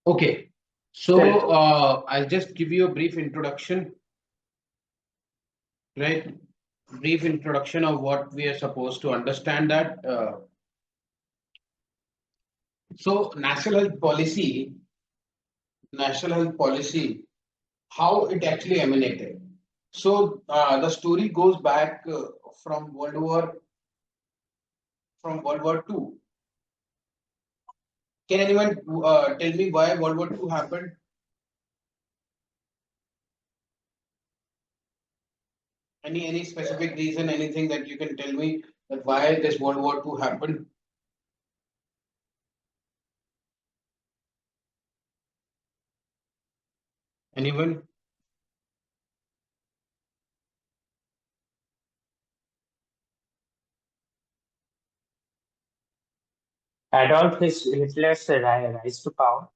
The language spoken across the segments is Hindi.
Okay, so Right. I'll just give you a brief introduction, right? Brief introduction of what we are supposed to understand that. So national health policy, how it actually emanated. So the story goes back from World War II. Can anyone tell me why World War II happened? Any specific reason, anything that you can tell me that why this World War II happened? Anyone? Adolf Hitler's rise to power.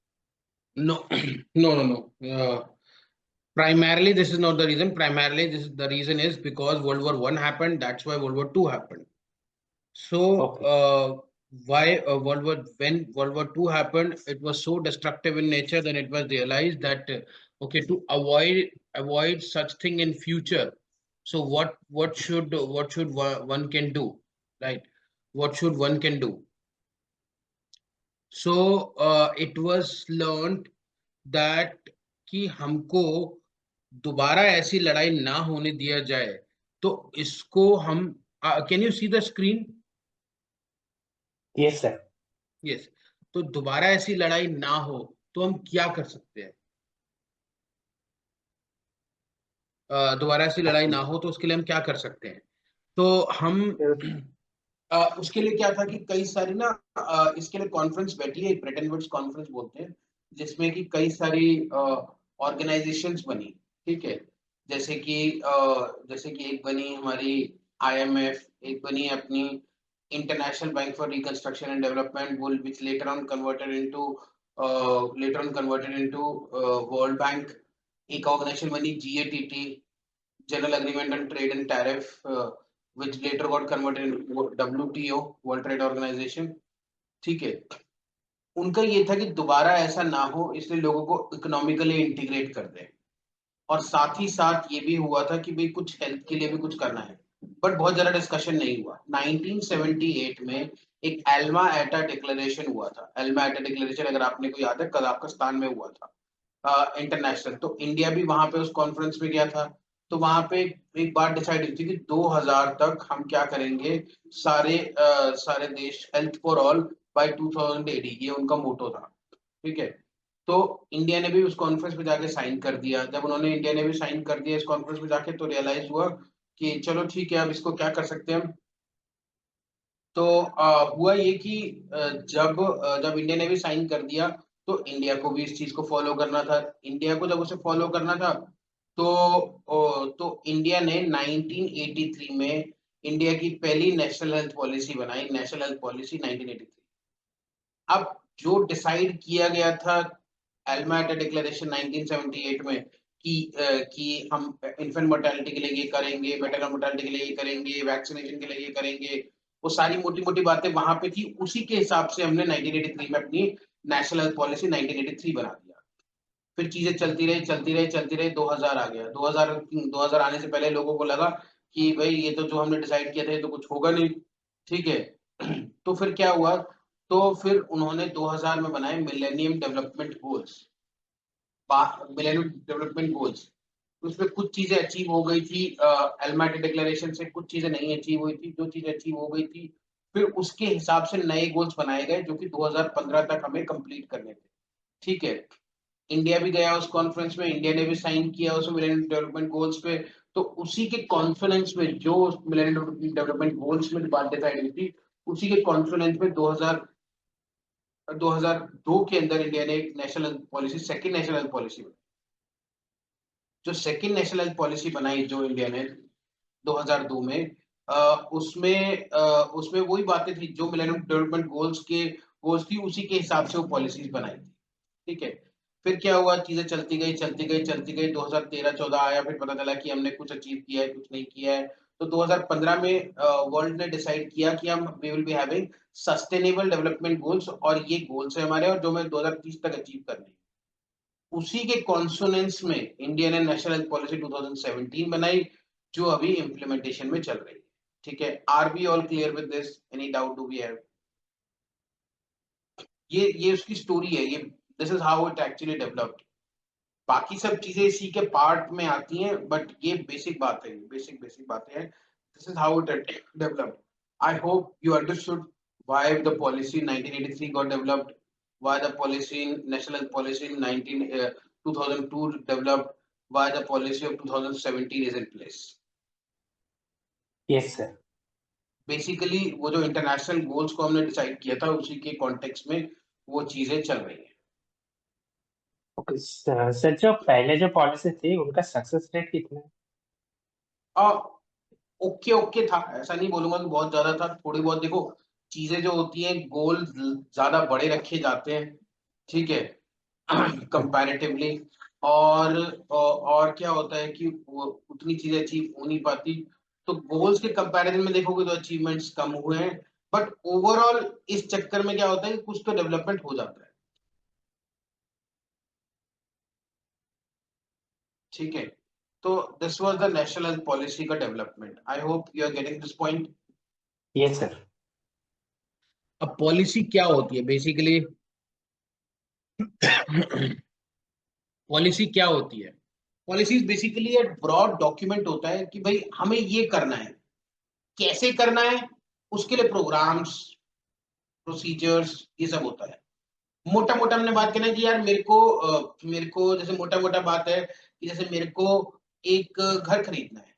No, no. Primarily, this is not the reason. Primarily, the reason is because World War One happened. That's why World War Two happened. So, Okay. why when World War Two happened, it was so destructive in nature. Then it was realized that okay, to avoid such thing in future. So, what should one can do, right? What should one can do? So, it was learned that कि हमको दोबारा ऐसी लड़ाई ना होने दिया जाए, तो इसको हम can you see the screen? Yes, sir. Yes. तो दोबारा ऐसी लड़ाई ना हो तो हम क्या कर सकते हैं? दोबारा ऐसी लड़ाई ना Okay. हो तो उसके लिए हम क्या कर सकते हैं? तो हम उसके लिए क्या था कि कई सारी ना इसके लिए कॉन्फ्रेंस बैठी है, ब्रेटन वुड्स कॉन्फ्रेंस बोलते हैं, जिसमें कि कई सारी ऑर्गेनाइजेशंस बनी। ठीक है, जैसे कि एक बनी हमारी आईएमएफ, एक बनी अपनी international bank for reconstruction and development, which later on converted into world bank. एक ऑर्गेनाइजेशन बनी GATT, General Agreement on Trade and Tariff, which later got converted into WTO, World Trade Organization। ठीक है, उनका ये था कि दोबारा ऐसा ना हो, इसलिए लोगों को इकोनॉमिकली इंटीग्रेट कर दें। और साथ ही साथ ये भी हुआ था कि भाई कुछ हेल्थ के लिए भी कुछ करना है, बट बहुत ज्यादा डिस्कशन नहीं हुआ। 1978 में एक एल्मा एटा डिक्लेरेशन हुआ था। एल्मा एटा डिक्लेरेशन, अगर आपने को याद है, कजाकिस्तान में हुआ था इंटरनेशनल। तो इंडिया भी वहां पे उस कॉन्फ्रेंस में गया था। तो वहां पे एक बात डिसाइड हुई थी कि 2000 तक हम क्या करेंगे, सारे देश हेल्थ फॉर ऑल बाय 2080, ये उनका मोटो था। ठीक है, तो इंडिया ने भी उस कॉन्फ्रेंस में जाके साइन कर दिया। जब उन्होंने इंडिया ने भी साइन कर दिया इस कॉन्फ्रेंस में जाके, तो रियलाइज हुआ कि चलो ठीक है, अब इसको क्या कर सकते हैं हम। तो हुआ ये कि जब इंडिया ने भी साइन कर दिया, तो इंडिया को भी इस चीज को फॉलो करना था। इंडिया को जब उसे फॉलो करना था, तो इंडिया ने 1983 में इंडिया की पहली नेशनल हेल्थ पॉलिसी बनाई, नेशनल हेल्थ पॉलिसी 1983। अब जो डिसाइड किया गया था एल्माटा डिक्लेरेशन 1978 में कि हम इन्फेंट मोर्टेलिटी के लिए ये करेंगे, मैटरनल मोर्टेलिटी के लिए ये करेंगे, वैक्सीनेशन के लिए ये करेंगे, वो सारी मोटी मोटी बातें वहां पे थी। उसी के हिसाब से हमने 1983 में अपनी नेशनल हेल्थ पॉलिसी 1983 बना दिया। फिर चीजें चलती रही 2000 आ गया। 2000 आने से पहले लोगों को लगा कि भाई ये तो जो हमने डिसाइड किया था ये तो कुछ होगा नहीं। ठीक है, तो फिर क्या हुआ, तो फिर उन्होंने 2000 में बनाए millennium development goals. Millennium development goals, उसमें कुछ चीजें अचीव हो गई थी एल्माटी डिक्लेरेशन से, कुछ चीजें नहीं अचीव हुई थी। जो चीजें अचीव हो गई थी, फिर उसके हिसाब से नए गोल्स बनाए गए, जो कि 2015 तक हमें कंप्लीट करने थे। ठीक है, इंडिया भी गया उस कॉन्फ्रेंस में, इंडिया ने भी साइन किया उस मिलेनियम डेवलपमेंट गोल्स पे। तो उसी के कॉन्फ्रेंस में जो मिलेनियम डेवलपमेंट गोल्स में बात डिसाइड हुई थी, उसी के कॉन्फ्रेंस में 2002 के अंदर इंडिया ने एक national policy, second national policy बनाई। जो सेकंड नेशनल पॉलिसी बनाई जो इंडिया ने 2002 में, उसमें वही बातें थी जो मिलेनियम डेवलपमेंट गोल्स थी, उसी के हिसाब से वो पॉलिसीज बनाई थी। ठीक है, फिर क्या हुआ, चीजें चलती गई 2013-14 आया, फिर पता चला कि हमने कुछ अचीव किया है, कुछ नहीं किया है। तो 2015 में वर्ल्ड ने डिसाइड किया कि हम we will be having sustainable development goals, और ये गोल्स है हमारे, और जो हमें 2030 तक अचीव करने हैं। उसी के कॉन्सोनेंस में Indian and national health policy 2017 बनाई, जो अभी इम्प्लीमेंटेशन में चल रही है। ठीक है, are we all clear with this? Any doubt do we have? ये उसकी स्टोरी है, ये this is how it actually developed. बाकी सब चीजें इसी के पार्ट में आती हैं, बट ये बेसिक बात है, बेसिक बेसिक बातें हैं। This is how it developed. I hope you understood why the policy in 1983 got developed, why the policy in national health policy in 2002 developed, why the policy of 2017 is in place. Yes, sir. Basically वो जो इंटरनेशनल गोल्स को हमने डिसाइड किया था, उसी के कॉन्टेक्स्ट में वो चीजें चल रही हैं। ओके सर, जो पहले जो पॉलिसी थी उनका सक्सेस रेट कितना है? ओके ओके था, ऐसा नहीं बोलूंगा कि बहुत ज्यादा था। थोड़ी बहुत देखो, चीजें जो होती हैं, गोल ज्यादा बड़े रखे जाते हैं, ठीक है, कंपैरेटिवली। और क्या होता है कि वो उतनी चीजें अचीव हो नहीं पाती। तो गोल्स के कंपैरिजन में देखोगे तो अचीवमेंट्स कम हुए हैं, बट ओवरऑल इस चक्कर में क्या होता है कि कुछ तो डेवलपमेंट हो जाता है। ठीक है, तो this was the national health policy का development. I hope you are getting this point. Yes sir. अब पॉलिसी क्या होती है बेसिकली? पॉलिसी क्या होती है? पॉलिसी बेसिकली एक ब्रॉड डॉक्यूमेंट होता है कि भाई हमें ये करना है, कैसे करना है, उसके लिए प्रोग्राम्स, प्रोसीजर्स, ये सब होता है। मोटा मोटा हमने बात करना है कि यार मेरे को जैसे मोटा मोटा बात है कि जैसे मेरे को एक घर खरीदना है।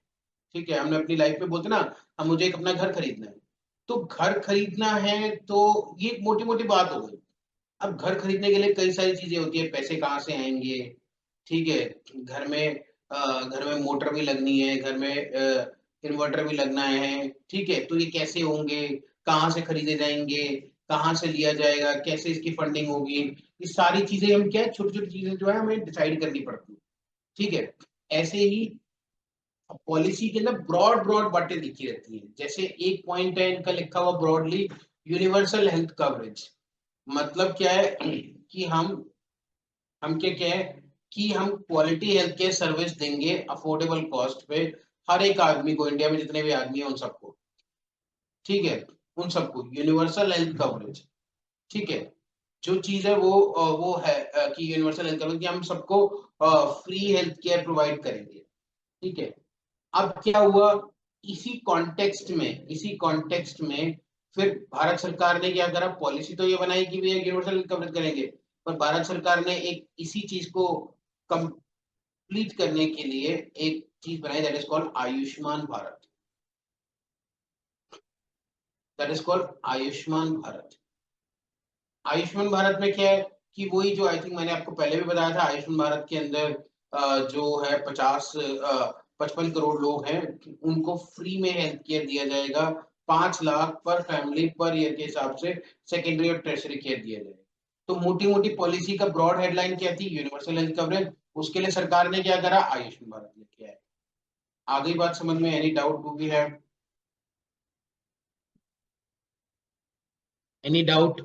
ठीक है, हमने अपनी लाइफ में बोलते ना, हम मुझे एक अपना घर खरीदना है। तो घर खरीदना है तो ये मोटी मोटी बात हो गई। अब घर खरीदने के लिए कई सारी चीजें होती है, पैसे कहाँ से आएंगे? ठीक है, घर में मोटर भी लगनी है, घर में इन्वर्टर भी लगना है। ठीक है, तो ये कैसे होंगे, कहाँ से खरीदे जाएंगे, कहाँ से लिया जाएगा, कैसे इसकी फंडिंग होगी? ये सारी चीजें हम क्या है, छोटी छोटी चीजें जो है हमें डिसाइड करनी पड़ती है। ठीक है, ऐसे ही पॉलिसी के अंदर ब्रॉड ब्रॉड बातें लिखी रहती हैं। जैसे एक पॉइंट है इनका लिखा हुआ ब्रॉडली, यूनिवर्सल हेल्थ कवरेज। मतलब क्या है कि हम क्या है कि हम क्वालिटी हेल्थ केयर सर्विस देंगे अफोर्डेबल कॉस्ट पे, हर एक आदमी को, इंडिया में जितने भी आदमी हैं उन सबको। ठीक है, उन सबको यूनिवर्सल हेल्थ कवरेज। ठीक है, जो चीज है वो है कि यूनिवर्सल हेल्थ कवरेज, कि हम सबको फ्री हेल्थ केयर प्रोवाइड करेंगे। ठीक है, अब क्या हुआ, इसी कॉन्टेक्स्ट में फिर भारत सरकार ने क्या करा, पॉलिसी तो ये बनाई कि भैया यूनिवर्सल कवरेज करेंगे, पर भारत सरकार ने एक इसी चीज को कंप्लीट करने के लिए एक चीज बनाई, that is called Ayushman Bharat. That is called Ayushman Bharat. Ayushman Bharat में क्या है कि वही जो आई थिंक मैंने आपको पहले भी बताया था, आयुष्मान भारत के अंदर जो है 55 करोड़ लोग हैं, उनको फ्री में हेल्थ केयर दिया जाएगा। 5 लाख पर फैमिली पर ईयर के हिसाब से सेकेंडरी और टर्शरी केयर दिया जाएगा। तो मोटी मोटी पॉलिसी का ब्रॉड हेडलाइन क्या थी? Universal health coverage. उसके लिए सरकार ने क्या करा? आयुष्मान भारत लेके आए। आ गई बात समझ में? Any doubt do we have? Any doubt?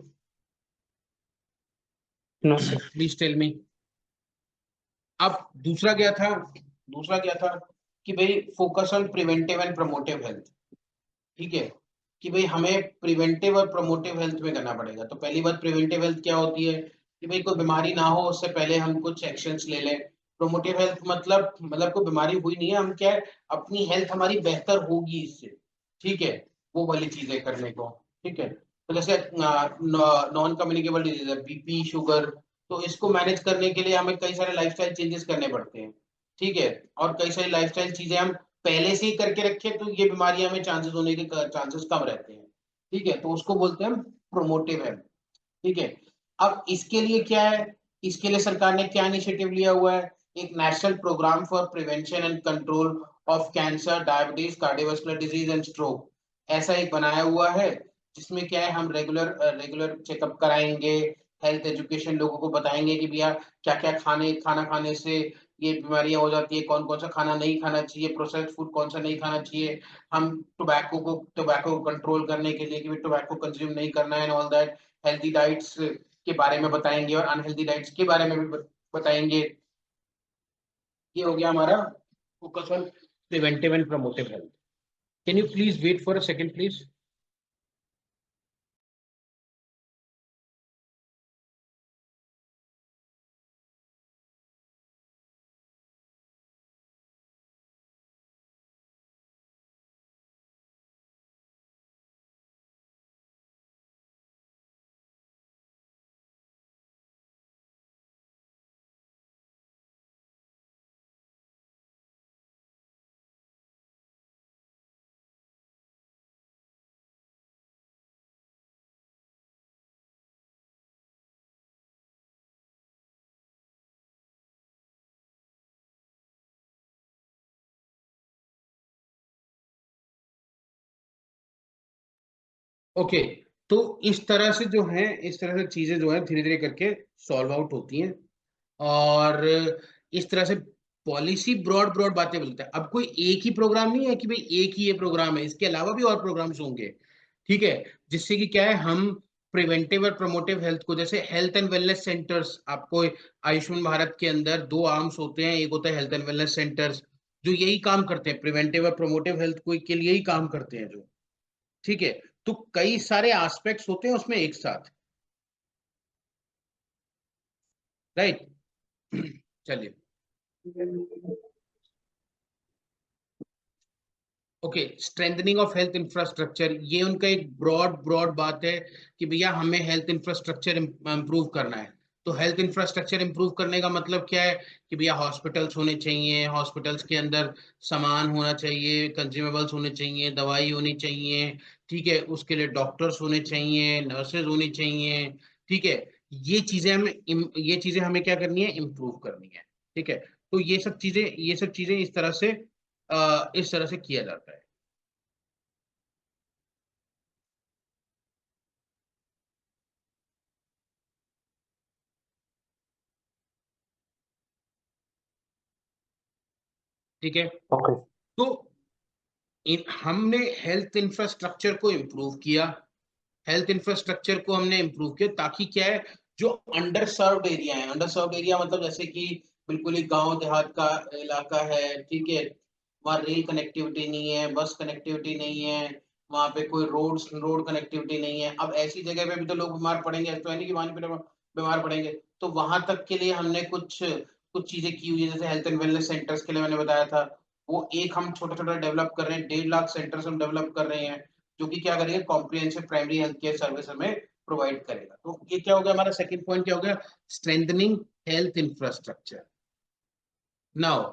No sir. Please tell me. अब दूसरा क्या था कि भाई focus on preventive and promotive health. ठीक है, कि भाई हमें प्रिवेंटिव और प्रमोटिव हेल्थ में करना पड़ेगा। तो पहली बात, प्रिवेंटिव हेल्थ क्या होती है कि भाई कोई बीमारी ना हो उससे पहले हम कुछ एक्शंस ले लें। प्रोमोटिव हेल्थ मतलब कोई बीमारी हुई नहीं है, हम क्या है, अपनी हेल्थ हमारी बेहतर होगी इससे। ठीक है, वो वाली चीजें करने को। ठीक है, तो जैसे नॉन कम्युनिकेबल डिजीज है, बीपी, शुगर, तो इसको मैनेज करने के लिए हमें कई सारे लाइफस्टाइल चेंजेस करने पड़ते हैं। ठीक है, और कई सारी लाइफस्टाइल चीजें हम पहले से ही करके रखे तो ये बीमारियां में चांसेस होने के चांसेस कम रहते हैं। ठीक है, तो उसको बोलते हैं हम प्रोमोटिव हेल्थ। ठीक है, अब इसके लिए क्या है, इसके लिए सरकार ने क्या इनिशिएटिव लिया हुआ है? एक national programme for prevention and control of cancer, diabetes, cardiovascular disease and stroke, ऐसा एक बनाया हुआ है। जिसमें क्या है, हम रेगुलर चेकअप कराएंगे, हेल्थ एजुकेशन लोगों को बताएंगे कि भैया क्या क्या खाना खाने से ये बीमारियां हो जाती है, कौन कौन सा खाना नहीं खाना चाहिए, प्रोसेस्ड फूड कौन सा नहीं खाना चाहिए। हम टोबैको को कंट्रोल करने के लिए कि टोबैको कंज्यूम नहीं करना है and all that. Healthy diets के बारे में बताएंगे और अनहेल्दी डाइट्स के बारे में भी बताएंगे। ये हो गया हमारा focus on preventive and promotive health. Can you please wait for a second please. Okay, तो इस तरह से जो है, इस तरह से चीजें जो है धीरे धीरे करके सॉल्व आउट होती हैं। और इस तरह से पॉलिसी ब्रॉड ब्रॉड बातें बोलते हैं। अब कोई एक ही प्रोग्राम नहीं है कि भाई एक ही ये प्रोग्राम है, इसके अलावा भी और प्रोग्राम्स होंगे। ठीक है, जिससे कि क्या है, हम प्रिवेंटिव और प्रमोटिव हेल्थ को, जैसे हेल्थ एंड वेलनेस सेंटर्स, आपको आयुष्मान भारत के अंदर दो आर्म्स होते हैं, एक होता है हेल्थ एंड वेलनेस सेंटर्स जो यही काम करते हैं, प्रिवेंटिव और प्रमोटिव हेल्थ को के लिए ही काम करते हैं जो। ठीक है, तो कई सारे एस्पेक्ट्स होते हैं उसमें एक साथ, राइट। चलिए, okay, strengthening of health infrastructure, ये उनका एक ब्रॉड ब्रॉड बात है कि भैया हमें हेल्थ इंफ्रास्ट्रक्चर इंप्रूव करना है। तो हेल्थ इंफ्रास्ट्रक्चर इंप्रूव करने का मतलब क्या है कि भैया हॉस्पिटल्स होने चाहिए, हॉस्पिटल्स के अंदर सामान होना चाहिए, कंज्यूमेबल्स होने चाहिए, दवाई होनी चाहिए। ठीक है, उसके लिए डॉक्टर्स होने चाहिए, नर्सेज होनी चाहिए। ठीक है, ये चीजें हमें क्या करनी है, इम्प्रूव करनी है। ठीक है, तो ये सब चीजें इस तरह से किया जाता है। ठीक है, ओके। तो हमने हेल्थ इंफ्रास्ट्रक्चर को इम्प्रूव किया। हेल्थ इंफ्रास्ट्रक्चर को हमने इम्प्रूव किया ताकि क्या है, जो अंडर सर्व्ड एरिया है, अंडर सर्व्ड एरिया मतलब जैसे कि बिल्कुल ही गांव देहात का इलाका है, ठीक है, वहाँ रेल कनेक्टिविटी नहीं है, बस कनेक्टिविटी नहीं है, वहाँ पे कोई रोड कनेक्टिविटी नहीं है। अब ऐसी जगह पे भी तो लोग बीमार पड़ेंगे, ऐसा तो है नहीं कि वहां पे बीमार पड़ेंगे। तो वहां तक के लिए हमने कुछ कुछ चीजें की हुई है, जैसे हेल्थ एंड वेलनेस सेंटर्स के लिए मैंने बताया था, वो एक हम छोटा छोटा डेवलप कर रहे हैं, 1.5 लाख सेंटर्स हम डेवलप कर रहे हैं, जो कि क्या करेगा, comprehensive primary health care service हमें प्रोवाइड करेगा। तो ये क्या हो गया, हमारा सेकंड पॉइंट क्या हो गया, strengthening health infrastructure. Now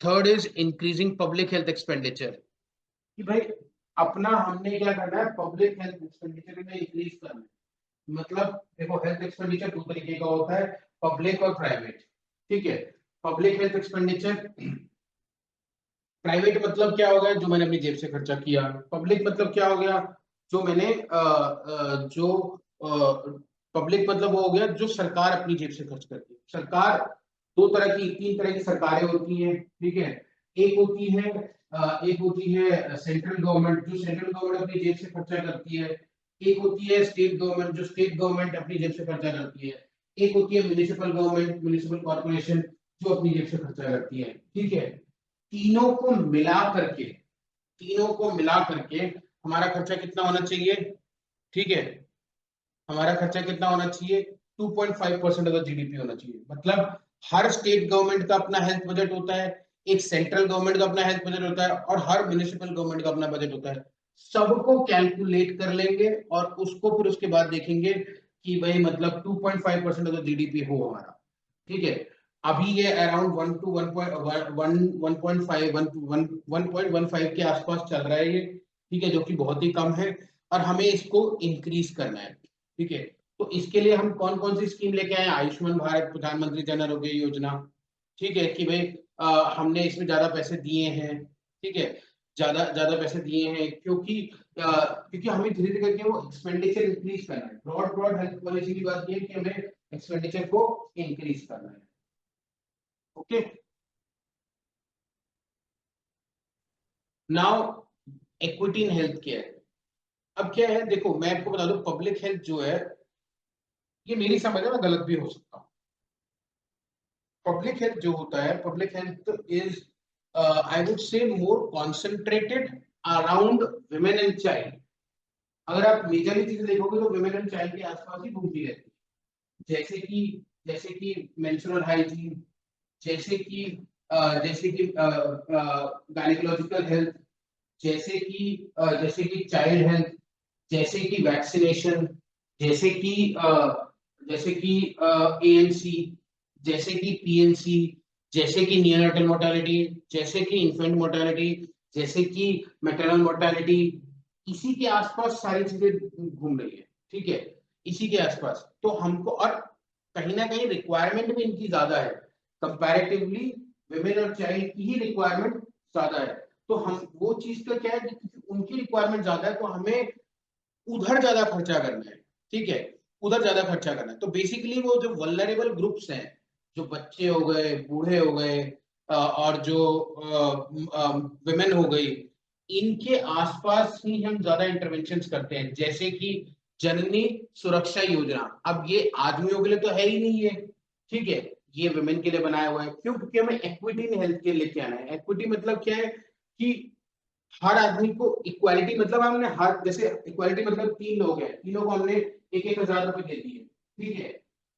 third is increasing public health expenditure, कि भाई अपना हमने क्या करना है, पब्लिक हेल्थ एक्सपेंडिचर में इंक्रीज करना है। मतलब देखो, हेल्थ एक्सपेंडिचर दो तरीके का होता है, पब्लिक और प्राइवेट। ठीक है, पब्लिक हेल्थ एक्सपेंडिचर, प्राइवेट मतलब क्या हो गया, जो मैंने अपनी जेब से खर्चा किया। पब्लिक मतलब क्या हो गया, जो मैंने जो पब्लिक मतलब वो हो गया जो सरकार अपनी जेब से खर्च करती है। सरकार तीन तरह की सरकारें होती हैं। ठीक है, एक होती है सेंट्रल गवर्नमेंट, जो सेंट्रल गवर्नमेंट अपनी जेब से खर्चा करती है। एक होती है स्टेट गवर्नमेंट, जो स्टेट गवर्नमेंट अपनी जेब से खर्चा करती है। एक होती है म्युनिसिपल गवर्नमेंट, म्युनिसिपल कॉर्पोरेशन, जो अपनी जेब से खर्चा करती है। ठीक है, तीनों को मिला करके तीनों को मिला करके हमारा खर्चा कितना होना चाहिए। ठीक है, हमारा खर्चा कितना होना चाहिए, 2.5% ऑफ द जीडीपी होना चाहिए। मतलब हर स्टेट गवर्नमेंट का अपना हेल्थ बजट होता है, एक सेंट्रल गवर्नमेंट का अपना हेल्थ बजट होता है, और हर म्युनिसिपल गवर्नमेंट का अपना बजट होता है। सबको कैलकुलेट कर लेंगे और उसको फिर उसके बाद देखेंगे कि भाई मतलब 2.5% ऑफ द जीडीपी हो हमारा। ठीक है, अभी ये अराउंड 1.15 के आसपास चल रहा है ये। ठीक है, जो कि बहुत ही कम है, और हमें इसको इंक्रीज करना है। ठीक है, तो इसके लिए हम कौन कौन सी स्कीम लेके आए, आयुष्मान भारत, प्रधानमंत्री जन आरोग्य योजना। ठीक है, कि भाई हमने इसमें ज्यादा पैसे दिए हैं। ठीक है, ज्यादा ज्यादा पैसे दिए हैं क्योंकि हमें धीरे धीरे करके वो एक्सपेंडिचर इंक्रीज करना है। ब्रॉड ब्रॉड हेल्थ पॉलिसी की बात ये है कि हमें एक्सपेंडिचर को इंक्रीज करना है। Okay, now equity in health care. अब क्या है, देखो मैं आपको बता दूं, पब्लिक हेल्थ जो है, ये मेरी समझ है, मैं गलत भी हो सकता हूँ। पब्लिक हेल्थ जो होता है, public health is I would say more concentrated around women and child. अगर आप मेजरली चीजें देखोगे तो विमेन एंड चाइल्ड के आसपास ही घूमती रहती है, जैसे कि मेंस्ट्रुअल हाइजीन, जैसे कि गायनेकोलॉजिकल हेल्थ, जैसे कि चाइल्ड हेल्थ, जैसे कि वैक्सीनेशन, जैसे कि जैसे कि एएनसी, जैसे कि पीएनसी, जैसे कि नियोनेटल मोर्टालिटी, जैसे कि इन्फेंट मोर्टालिटी, जैसे कि मैटरनल मोर्टालिटी, इसी के आसपास सारी चीजें घूम रही है। ठीक है, इसी के आसपास तो हमको, और कहीं ना कहीं रिक्वायरमेंट भी इनकी ज्यादा है कंपैरेटिवली, विमेन और चाइल्ड की ही रिक्वायरमेंट ज्यादा है। तो हम वो चीज का क्या है कि क्योंकि उनकी रिक्वायरमेंट ज्यादा है तो हमें उधर ज्यादा खर्चा करना है। ठीक है, उधर ज्यादा खर्चा करना है। तो बेसिकली वो जो वल्नरेबल ग्रुप्स हैं, जो बच्चे हो गए, बूढ़े हो गए, और जो विमेन हो गई, इनके आसपास ही हम ज्यादा इंटरवेंशन करते हैं। जैसे कि जननी सुरक्षा योजना, अब ये आदमियों के लिए तो है ही नहीं है, ठीक है, ये विमेन के लिए बनाया हुआ है। क्यों? क्योंकि हमें एक्विटी इन हेल्थ के लेके आना है। एक्विटी मतलब क्या है कि हर आदमी को इक्वालिटी, मतलब हमने हर, जैसे इक्वालिटी मतलब तीन लोग हैं, तीनों को हमने 1,000 रुपए दे दिए। ठीक है,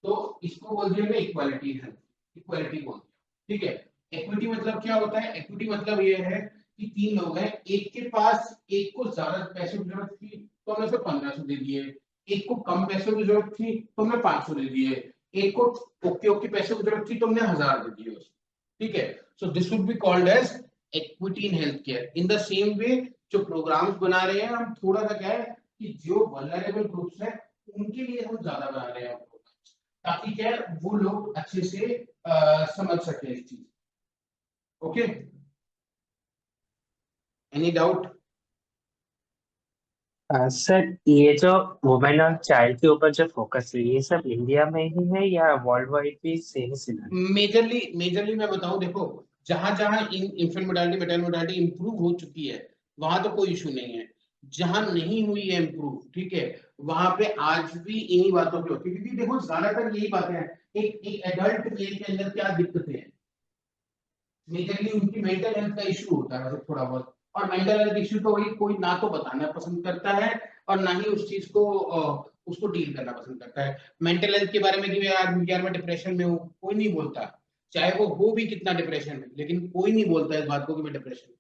तो इसको बोल दिया हमने इक्वालिटी है, इक्वालिटी बोल दिया। ठीक है, इक्विटी मतलब क्या होता है? इक्विटी मतलब ये है कि तीन लोग हैं, एक के पास, एक को ज्यादा पैसे की जरूरत थी तो हमने उसे 1,500 दे दिए, एक को कम पैसों की जरूरत थी तो हमने 500 दे दिए, एक को ओके ओके पैसों की जरूरत थी तो हमने 1,000 दे दिए उसको। ठीक है, so this would be called as equity in health care. In the same way जो प्रोग्राम्स बना रहे हैं हम, थोड़ा सा क्या है कि जो वल्नरेबल ग्रुप्स हैं उनके लिए हम ज्यादा बना रहे हैं प्रोग्राम्स, ताकि क्या है वो लोग अच्छे से समझ सके इस चीज। Okay, any doubt? सर, ये जो वुमेन और चाइल्ड के ऊपर जो फोकस है, ये सब इंडिया में ही है या वर्ल्ड वाइड भी सेम सिनारियो? मेजरली मैं बताऊं, देखो, जहां जहां infant mortality, maternal mortality improve हो चुकी है वहां तो कोई इशू नहीं है। जहां नहीं हुई है इंप्रूव, ठीक है, वहां पे आज भी इन्हीं बातों पे होती है। क्योंकि देखो ज्यादातर यही बातें हैं, एक एक एडल्ट मेल के अंदर क्या दिक्कतें हैं, मेजरली उनकी मेंटल हेल्थ का इशू होता है मतलब थोड़ा बहुत। और मेंटल हेल्थ इशू तो वही कोई ना तो बताना पसंद करता है और ना ही उस चीज को उसको डील करना पसंद करता है। मेंटल हेल्थ के बारे में कि यार मैं डिप्रेशन में हूँ, कोई नहीं बोलता। चाहे वो हो भी कितना डिप्रेशन में, लेकिन कोई नहीं बोलता इस बात को कि मैं डिप्रेशन।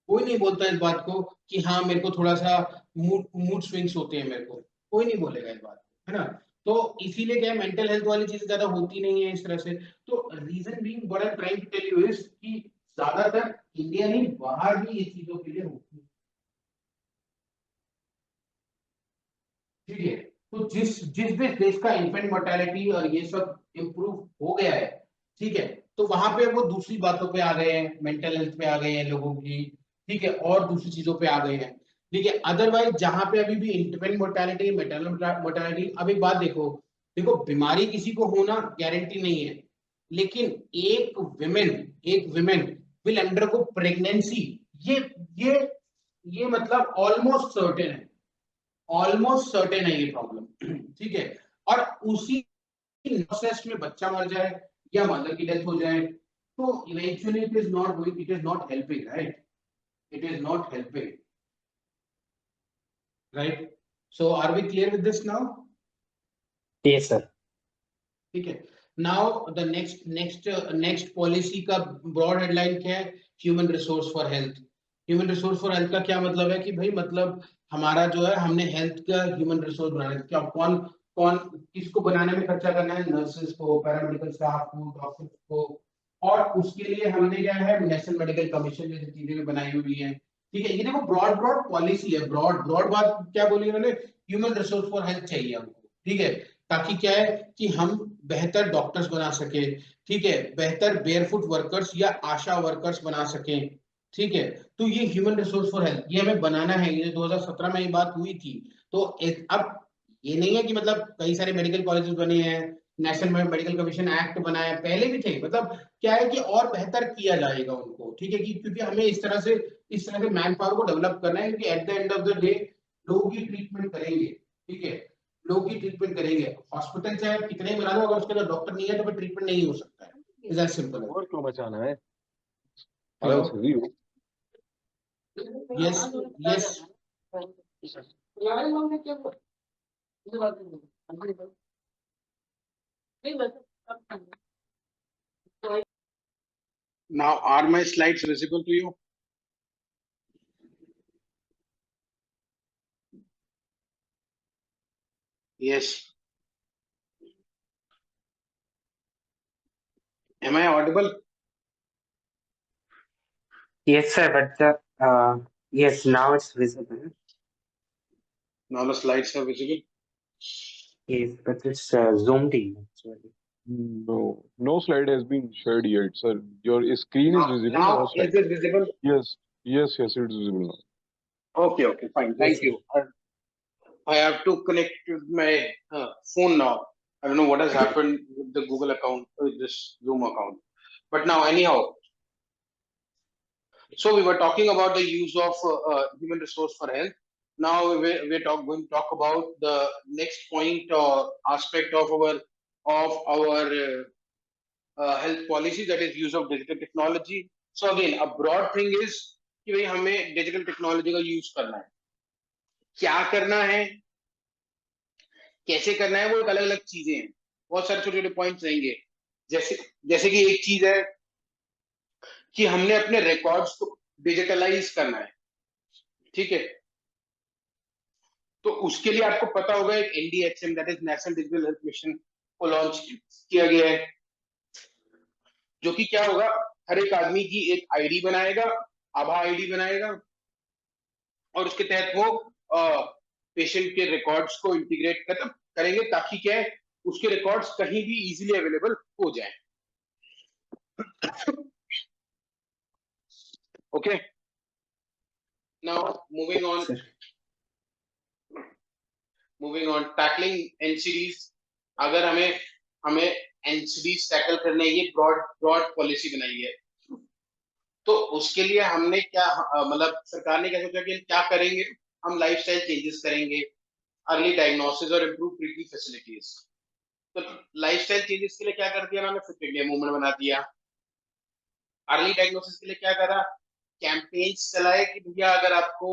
कोई नहीं बोलता इस बात को कि हाँ मेरे को थोड़ा सा मूड मूड स्विंग्स होते हैं मेरे को। कोई नहीं बोलेगा इस बात को, है ना? तो इसीलिए क्या है, मेंटल हेल्थ वाली चीजें ज्यादा होती नहीं है इस तरह से। तो reason being what I am trying to tell you is कि ज्यादातर इंडिया नहीं, बाहर भी ये चीजों के लिए होती है। ठीक है, तो जिस जिस भी देश का इन्फेंट मोर्टेलिटी और ये सब इम्प्रूव हो गया है, ठीक है, तो वहां पे वो दूसरी बातों पे आ गए हैं, मेंटल हेल्थ पे आ गए हैं लोगों की। ठीक है, और दूसरी चीजों पे आ गए हैं। ठीक है, अदरवाइज जहां पे अभी भी इन्फेंट मोर्टेलिटी, मैटरनल मोर्टेलिटी, अब एक बात देखो, देखो बीमारी किसी को होना गारंटी नहीं है, लेकिन एक विमेन विल अंडरगो प्रेगनेंसी, ये ये ये मतलब ऑलमोस्ट सर्टेन है, ऑलमोस्ट सर्टेन है ये प्रॉब्लम। ठीक है, और उसी प्रोसेस में बच्चा मर जाए या मदर की डेथ हो जाए, तो eventually it is not going, it is not helping, right? It is not helping, right? So are we clear with this now? Yeah sir. ठीक है, now the next next next policy का ब्रॉड हेडलाइन क्या है? Human resource for health. Human resource for health का क्या मतलब है कि भाई, मतलब हमारा जो है, हमने हेल्थ का ह्यूमन रिसोर्स बनाना है। क्या कौन कौन किसको बनाने में खर्चा करना है? नर्सेस को, पैरामेडिकल स्टाफ को, डॉक्टर्स को। और उसके लिए हमने क्या है, नेशनल मेडिकल कमीशन जैसी चीजें भी बनाई हुई है। ठीक है, ये देखो ब्रॉड ब्रॉड पॉलिसी है, ब्रॉड ब्रॉड बात क्या बोली उन्होंने? ह्यूमन रिसोर्स फॉर हेल्थ चाहिए हमको। ठीक है, ताकि क्या है कि हम बेहतर डॉक्टर्स बना सके, ठीक है, बेहतर बेयरफुट वर्कर्स या आशा वर्कर्स बना सके। ठीक है, तो ये ह्यूमन रिसोर्स फॉर हेल्थ ये हमें बनाना है, ये 2017 में ये बात हुई थी। तो अब ये नहीं है कि मतलब कई सारे मेडिकल कॉलेजेस बने हैं, नेशनल मेडिकल कमीशन एक्ट बना है, पहले भी थे, मतलब क्या है कि और बेहतर किया जाएगा उनको। ठीक है, कि क्योंकि हमें इस तरह से मैन पावर को डेवलप करना है, क्योंकि at the end of the day लोग ही ट्रीटमेंट करेंगे। ठीक है, लोग ही ट्रीटमेंट करेंगे। हॉस्पिटल चाहे कितने ही बना दो, अगर उसके अंदर डॉक्टर नहीं है तो फिर ट्रीटमेंट नहीं हो सकता है। Is that simple? और क्यों बचाना है? Hello? I'll see you. Yes, yes. Now, are my slides visible to you? Yes. Am I audible? Yes, sir, but yes, now it's visible. Now the slides are visible. Yes, but it's zoomed in actually. No slide has been shared yet, sir. Your screen is visible. No Now slide. is it visible? Yes, it's visible now. Okay, fine. Thank you. I have to connect with my phone now. I don't know what has happened with the Google account, with this Zoom account. But now, anyhow, so we were talking about the use of human resource for health. Now going to talk about the next point or aspect of our health policy, that is use of digital technology. So again, a broad thing is कि भाई हमें digital technology का use करना है, क्या करना है, कैसे करना है, वो एक अलग अलग चीजें हैं, बहुत सारे छोटे छोटे पॉइंट्स रहेंगे। जैसे जैसे कि एक चीज है कि हमने अपने रिकॉर्ड्स को डिजिटलाइज करना है, ठीक है। तो उसके लिए आपको पता होगा एक NDHM, that is national digital health mission को लॉन्च किया गया है, जो कि क्या होगा, हर एक आदमी की एक आईडी बनाएगा, आभा आईडी बनाएगा, और उसके तहत वो पेशेंट के रिकॉर्ड्स को इंटीग्रेट करेंगे, ताकि क्या है, उसके रिकॉर्ड्स कहीं भी इजीली अवेलेबल हो जाए। Okay, now moving on tackling NCDs। अगर हमें NCDs टैकल करने, ये ब्रॉड पॉलिसी बनाई है, तो उसके लिए हमने क्या मतलब सरकार ने क्या सोचा कि क्या करेंगे, हम लाइफस्टाइल चेंजेस करेंगे, अर्ली डायग्नोसिस और इम्प्रूव ट्रीटमेंट फैसिलिटीज। तो लाइफस्टाइल चेंजेस के लिए क्या कर दिया उन्होंने, फिट इंडिया मूवमेंट बना दिया। अर्ली डायग्नोसिस के लिए क्या करा, कैंपेन्स चलाए कि भैया अगर आपको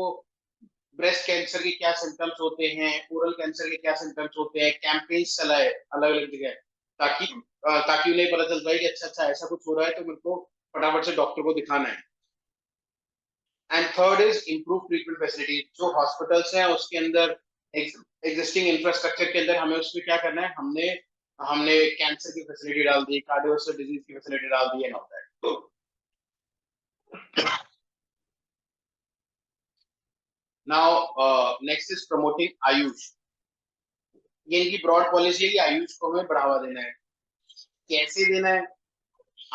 ब्रेस्ट कैंसर के क्या सिम्टम्स होते हैं, ओरल कैंसर के क्या सिम्टम्स होते हैं, कैंपेन्स चलाए अलग अलग जगह, ताकि उन्हें पता चल पाए कि अच्छा ऐसा कुछ हो रहा है तो मेरे को फटाफट से डॉक्टर को दिखाना है। And third is improve treatment facility. जो हॉस्पिटल्स हैं उसके अंदर एग्जिस्टिंग इंफ्रास्ट्रक्चर के अंदर हमें उसमें क्या करना है, हमने कैंसर की फैसिलिटी डाल दी, कार्डियोवास्कुलर डिजीज की फैसिलिटी डाल दी, and all that. Now next is promoting AYUSH. ये इनकी ब्रॉड पॉलिसी है कि आयुष को हमें बढ़ावा देना है। कैसे देना है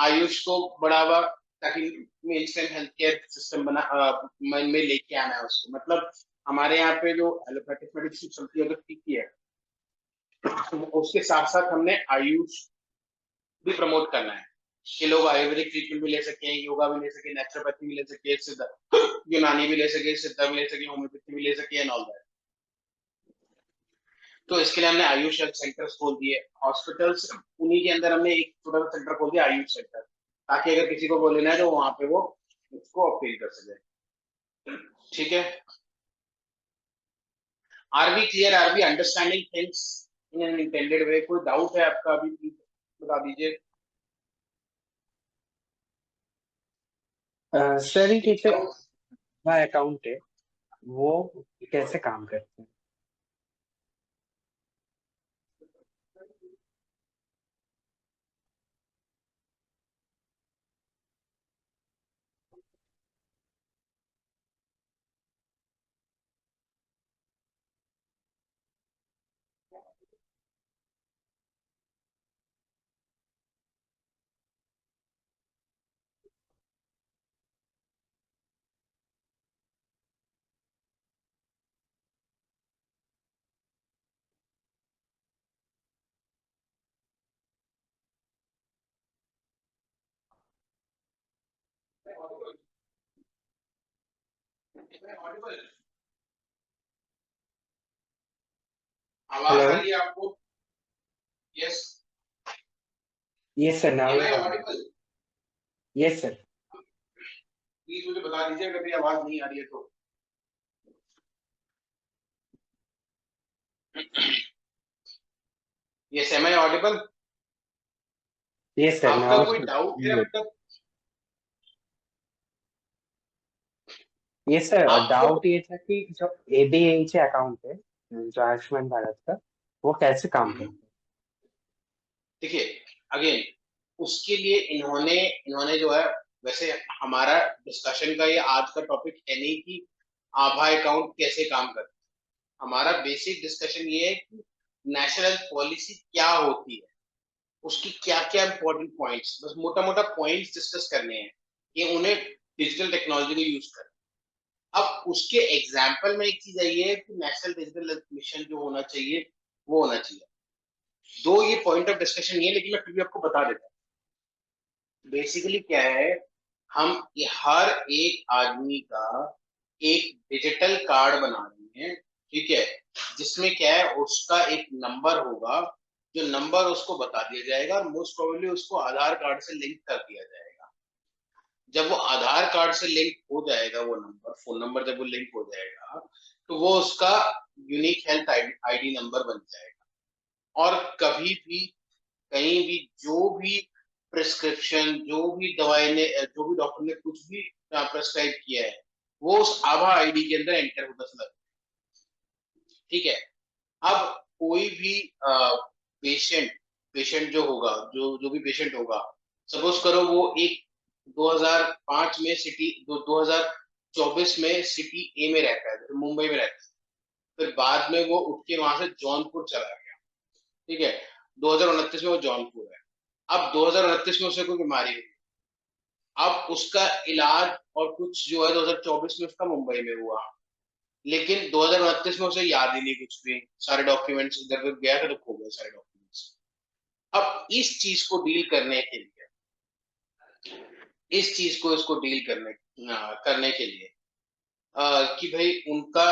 आयुष को बढ़ावा, ताकि main stream health care system में लेके आना है उसको। मतलब हमारे यहाँ पे जो एलोपैथिक मेडिसिन चलती है तो ठीक ही है, उसके साथ साथ हमने आयुष भी प्रमोट करना है कि लोग आयुर्वेदिक ट्रीटमेंट भी ले सकें, योगा भी ले सके, नेचुरोपैथी भी ले सके, यूनानी भी ले सके, सिद्धा भी ले सके, होम्योपैथी भी ले सके, एंड ऑल दैट। तो इसके लिए हमने आयुष हेल्थ सेंटर्स खोल दिए, हॉस्पिटल्स, उन्हीं के अंदर हमने एक छोटा सा सेंटर खोल दिया आयुष सेंटर, ताकि अगर किसी को वो लेना है तो वहां पे वो उसको अपील कर सके। ठीक है, are we clear, are we understanding things in an intended way? कोई डाउट है आपका अभी बता दीजिए। सर ये जो अकाउंट है वो कैसे काम करते हैं? आवाज आ रही है आपको? Yes. Yes, sir. Now Am you're I audible. audible? Yes, sir. Please मुझे बता दीजिए अगर मेरी आवाज नहीं आ रही है तो। Yes, am I audible? Yes, sir. आपका Now, कोई Sir, डाउट है clear. अभी तक? yes, sir. आपको डाउट ये था कि जो ABH अकाउंट है, जो आयुष्मान भारत का, वो कैसे काम करता है? देखिए, अगेन उसके लिए इन्होंने इन्होंने जो है, वैसे हमारा डिस्कशन का ये आज का टॉपिक है नहीं कि आभा अकाउंट कैसे काम करता है। हमारा बेसिक डिस्कशन ये है कि नेशनल हेल्थ पॉलिसी क्या होती है, उसकी क्या क्या इंपॉर्टेंट पॉइंट्स, बस मोटा मोटा पॉइंट्स डिस्कस करने हैं कि उन्हें डिजिटल टेक्नोलॉजी का यूज करें। अब उसके एग्जाम्पल में एक चीज ये है कि नेशनल डिजिटल हेल्थ मिशन जो होना चाहिए वो होना चाहिए। दो ये पॉइंट ऑफ डिस्कशन ये है, लेकिन मैं फिर भी आपको बता देता हूँ बेसिकली क्या है। हम ये हर एक आदमी का एक डिजिटल कार्ड बना रहे हैं, ठीक है, जिसमें क्या है उसका एक नंबर होगा, जो नंबर उसको बता दिया जाएगा और मोस्ट प्रोबेबली उसको आधार कार्ड से लिंक कर दिया जाएगा। जब वो आधार कार्ड से लिंक हो जाएगा, वो नंबर, फोन नंबर जब वो लिंक हो जाएगा, तो वो उसका यूनिक हेल्थ आईडी नंबर बन जाएगा। और कभी भी कहीं भी जो भी प्रिस्क्रिप्शन, जो भी दवाई ने, जो भी डॉक्टर ने कुछ भी प्रेस्क्राइब किया है, वो उस आभा आईडी के अंदर एंटर होता चला जाएगा, ठीक है। अब कोई भी पेशेंट पेशेंट जो होगा, जो जो भी पेशेंट होगा, सपोज करो वो एक 2005 में सिटी 2024 में सिटी ए में रहता है, तो मुंबई में रहता है, फिर बाद में वो उठ के वहां से जौनपुर चला गया, ठीक है, 2029 में वो जौनपुर है। अब 2029 में उसे कोई बीमारी हुई, अब उसका इलाज और कुछ जो है 2024 में उसका मुंबई में हुआ, लेकिन 2029 में उसे याद ही नहीं कुछ भी, सारे डॉक्यूमेंट्स इधर उधर गया था तो खो गए सारे डॉक्यूमेंट्स। अब इस चीज को डील करने के लिए, इस चीज को इसको डील करने के लिए कि भाई उनका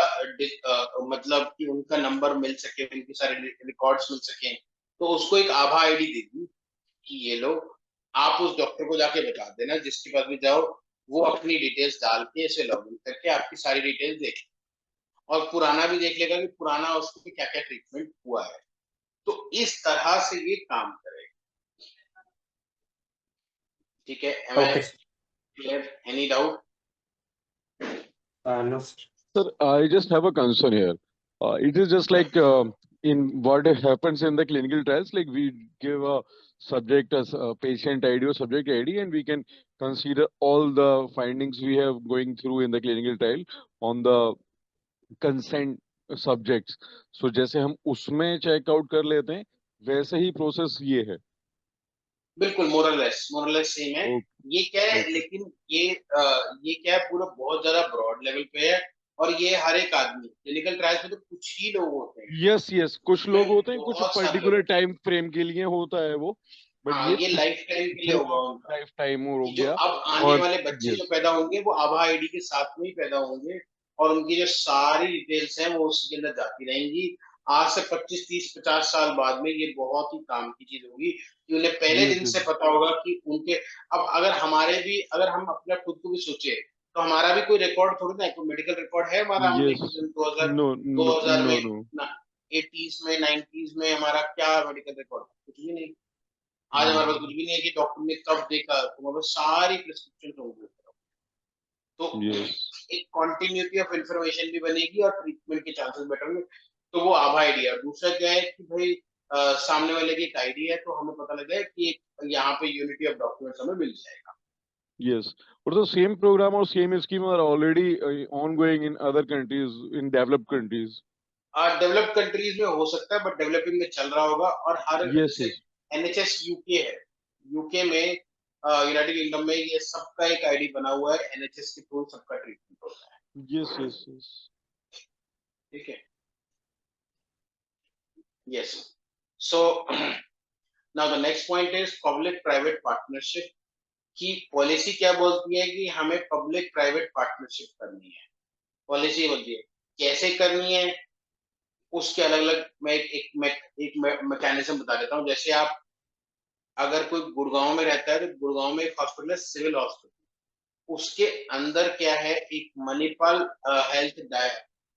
मतलब कि उनका नंबर मिल सके, उनके सारे रिकॉर्ड्स मिल सके, तो उसको एक आभा आईडी दे दी कि ये लो, आप उस डॉक्टर को जाके बता देना, जिसके पास भी जाओ, वो अपनी डिटेल्स डाल के इसे लॉगिन करके आपकी सारी डिटेल्स देख, और पुराना भी देख लेगा कि पुराना उसको क्या क्या ट्रीटमेंट हुआ है। तो इस तरह से ये काम करेगा, ठीक है। M I Okay, sir. Clear? Any doubt? No, sir. Sir, I just have a concern here. It is just like in what happens in the clinical trials, like we give a subject as a patient ID or subject ID, and we can consider all the findings we have going through in the clinical trial on the consent subjects. So जैसे हम उसमें चेक आउट कर लेते हैं, वैसे ही प्रोसेस ये है. बिल्कुल मोरलेस सेम है। Okay, ये क्या है, okay. लेकिन ये क्या है, पूरा बहुत ज्यादा ब्रॉड लेवल पे है, और ये हर एक आदमी, क्लिनिकल ट्रायल्स में तो कुछ ही लोग होते हैं, यस यस, कुछ लोग इसमें होते हैं, कुछ बहुत सारे लोग पर्टिकुलर होते टाइम फ्रेम के लिए होता है वो, हैं। बट हाँ, ये ये लाइफ टाइम के लिए होगा थ्रू उनका, लाइफ टाइम हो कि जो गया. अब आने और वाले बच्चे जो यस, पैदा होंगे वो आभा आईडी के साथ में ही पैदा होंगे, और उनकी जो सारी डिटेल्स हैं वो उसी के अंदर जाती रहेंगी। आज से 25 30 50 साल बाद में ये बहुत ही काम की चीज होगी कि उन्हें पहले यस दिन यस, से पता होगा कि उनके, अब अगर हमारे भी, अगर हम अपने खुद को भी सोचे, तो हमारा भी कोई रिकॉर्ड थोड़ी ना है, कोई मेडिकल रिकॉर्ड है हमारा, हमने यस, किसी दिन 2000 नो नो 2000 नो में नो, ना 80s में 90s में हमारा क्या मेडिकल रिकॉर्ड, कुछ भी नहीं। आज हमारे पास कुछ भी नहीं है कि डॉक्टर ने कब देखा, तो हमारे पास सारी प्रिस्क्रिप्शन होंगी, तो यस एक कॉन्टिन्यूटी ऑफ इंफॉर्मेशन भी बनेगी और ट्रीटमेंट के चांसेस बेटर होंगे। तो वो आभा आइडिया। दूसरा क्या है कि भाई सामने वाले की एक आईडी है, तो हमें पता लगा है कि यहाँ पे यूनिटी ऑफ डॉक्यूमेंट्स हमें मिल जाएगा। यस. और the same program or same scheme are already ongoing in other countries, in developed countries. Developed countries में हो सकता है, बट डेवलपिंग में चल रहा होगा, और हर Yes जैसे yes, एनएचएस यूके है, यूके में, यूनाइटेड किंगडम में ये सबका एक आईडी बना हुआ है, एनएचएस के थ्रू सबका ट्रीटमेंट होता है, yes yes yes. ठीक है। Yes, so now the next point is public private partnership की पॉलिसी क्या बोलती है कि हमें पब्लिक प्राइवेट पार्टनरशिप करनी है। पॉलिसी बोलती है कैसे करनी है, उसके अलग अलग मैं एक मैकेनिज्म बता देता हूँ। जैसे आप अगर कोई गुड़गांव में रहता है तो गुड़गांव में एक हॉस्पिटल है सिविल हॉस्पिटल, उसके अंदर क्या है एक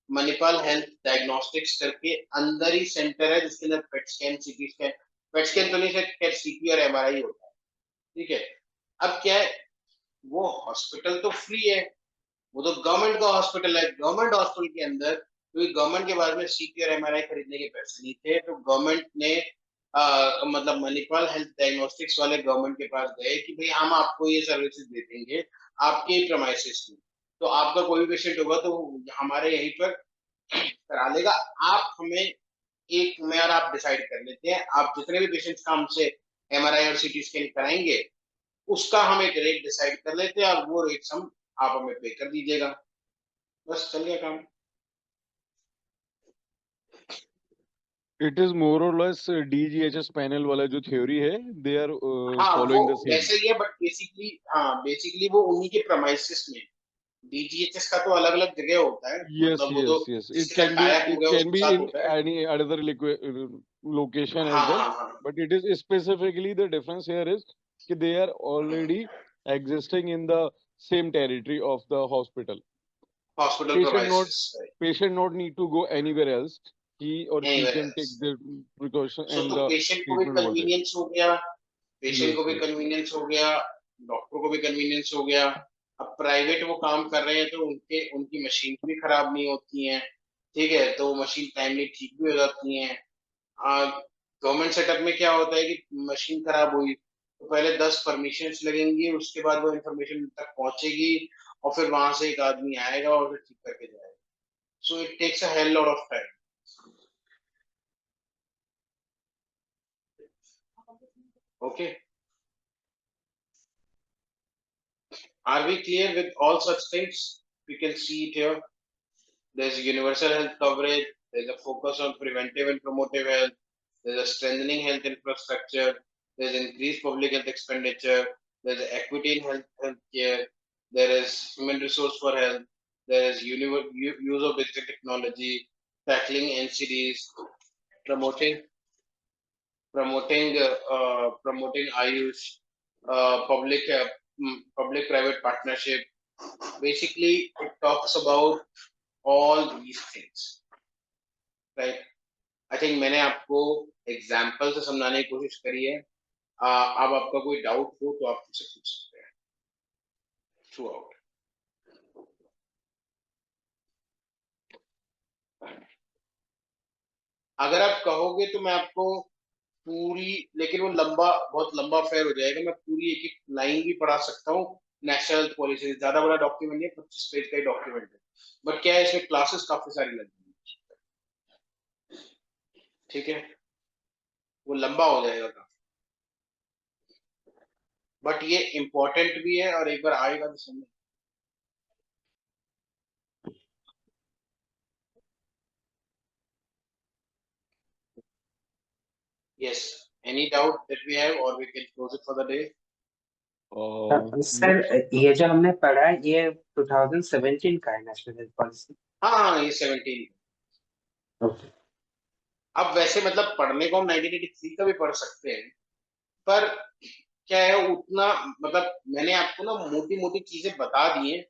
मणिपाल हेल्थ डायग्नोस्टिक्स करके अंदर ही सेंटर है जिसके अंदर PET scan, CT scan, PET scan तो नहीं है, सीटी और एमआरआई होता है। ठीक है, अब क्या है वो हॉस्पिटल तो फ्री है, वो तो गवर्नमेंट का हॉस्पिटल है, गवर्नमेंट हॉस्पिटल के अंदर क्योंकि गवर्नमेंट के बाद में सीटी और एमआरआई खरीदने के पैसे नहीं थे तो गवर्नमेंट ने मतलब मणिपाल हेल्थ डायग्नोस्टिक्स वाले गवर्नमेंट के पास गए कि भाई हम आपको ये सर्विसेज दे देंगे आपके प्रमाइसिस में, तो आपका कोई भी पेशेंट होगा तो हमारे यहीं पर करा लेगा, आप हमें एक में और आप डिसाइड कर लेते हैं, आप जितने भी पेशेंट्स का हमसे एमआरआई और सीटी स्कैन कराएंगे उसका हम एक रेट डिसाइड कर लेते हैं और वो रेट हम आप हमें पे कर दीजिएगा, बस चल गया काम। It is more or less DGHS panel वाला जो theory है, they are हाँ following the वो same. वैसे ही है बट बेसिकली वो उन्हीं के प्रमाइसिस में, डीजीएचएस का तो अलग अलग जगह होता है, Yes, मतलब वो तो yes. It जिसके साथ can टाई अप हो it गया can उसके be साथ in होता है। any other location as हाँ well. हाँ हाँ But it is specifically the difference here is that they are already existing in the same territory of the hospital. Hospital Patient not प्रोवाइसिस। patient not need to go anywhere else. He or she anywhere can take the precaution so and तो the पेशेंट को भी treatment over there. कन्वीनियंस हो गया, पेशेंट Yes, को भी yes. कन्वीनियंस हो गया, डॉक्टर को भी कन्वीनियंस हो गया। अब प्राइवेट वो काम कर रहे हैं तो उनकी मशीन भी खराब नहीं होती हैं, ठीक है, तो मशीन टाइमली ठीक भी हो जाती हैं। गवर्नमेंट सेटअप में क्या होता है कि मशीन खराब हुई तो पहले 10 परमिशंस लगेंगी, उसके बाद वो इंफॉर्मेशन तक पहुंचेगी और फिर वहां से एक आदमी आएगा और फिर ठीक करके जाएगा, so it takes a hell lot of time. Okay, are we clear with all such things? We can see it here. There's universal health coverage, there's a focus on preventive and promotive health, there's a strengthening health infrastructure, there's increased public health expenditure, there's equity in healthcare, there is human resource for health, there is use of digital technology, tackling NCDs, promoting promoting Ayush, public private partnership. Basically, it talks about all these things, right? I think मैंने आपको एग्जाम्पल से समझाने की कोशिश करी है। अब आपका कोई डाउट हो तो आप मुझसे पूछ सकते हैं थ्रू आउट। अगर आप कहोगे तो मैं आपको पूरी, लेकिन वो बहुत लंबा फेयर हो जाएगा, मैं पूरी एक एक लाइन भी पढ़ा सकता हूँ। नेशनल हेल्थ पॉलिसी ज्यादा बड़ा डॉक्यूमेंट नहीं है, 25 पेज का ही डॉक्यूमेंट है, बट क्या है इसमें क्लासेस काफी सारी लगी है, ठीक है, वो लंबा हो जाएगा काफी, बट ये इम्पोर्टेंट भी है और एक बार आएगा तो समझ। Yes, any doubt that we have or we can close it for the day? No, sir ये जो हमने पढ़ा है ये 2017 का है नेशनल हेल्थ पॉलिसी। हाँ ये 17। ओके, अब वैसे मतलब पढ़ने को हम 1983 का भी पढ़ सकते हैं, पर क्या है उतना मतलब मैंने आपको ना मोटी मोटी चीजें बता दी हैं,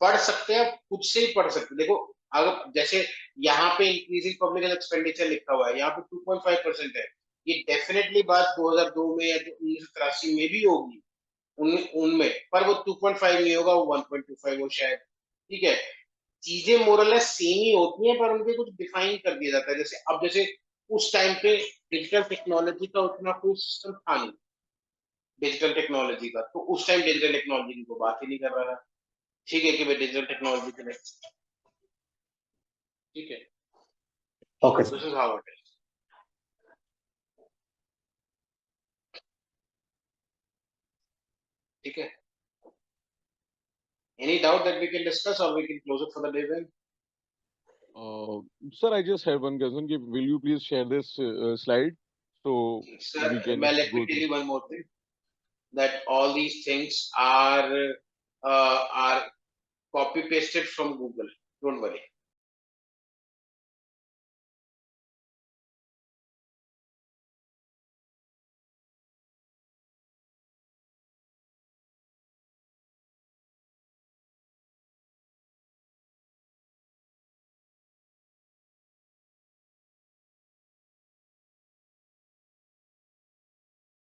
पढ़ सकते हैं, खुद से ही पढ़ सकते हैं। देखो अगर जैसे यहाँ पे इंक्रीजिंग पब्लिक हेल्थ एक्सपेंडिचर लिखा हुआ है, यहाँ पे 2.5% है, ये डेफिनेटली बात 2002 में या 1983 में भी होगी उनमें, पर वो 2.5 नहीं होगा, वो 1.25 हो शायद, ठीक है। चीजें मोरलेस सेम ही होती हैं पर उनके कुछ डिफाइन कर दिया जाता है, जैसे अब जैसे उस टाइम पे डिजिटल टेक्नोलॉजी का उतना कोई सिस्टम था नहीं, डिजिटल टेक्नोलॉजी का, तो उस टाइम डिजिटल टेक्नोलॉजी की कोई बात ही नहीं कर रहा था, ठीक है कि भाई डिजिटल टेक्नोलॉजी के लिए, ठीक है, okay this is how it is, ठीक है। Any doubt that we can discuss or we can close it for the day then? sir, I just have one question. Will you please share this slide so Sir, we can well, let me go tell through? you one more thing, that all these things are copy pasted from Google. Don't worry.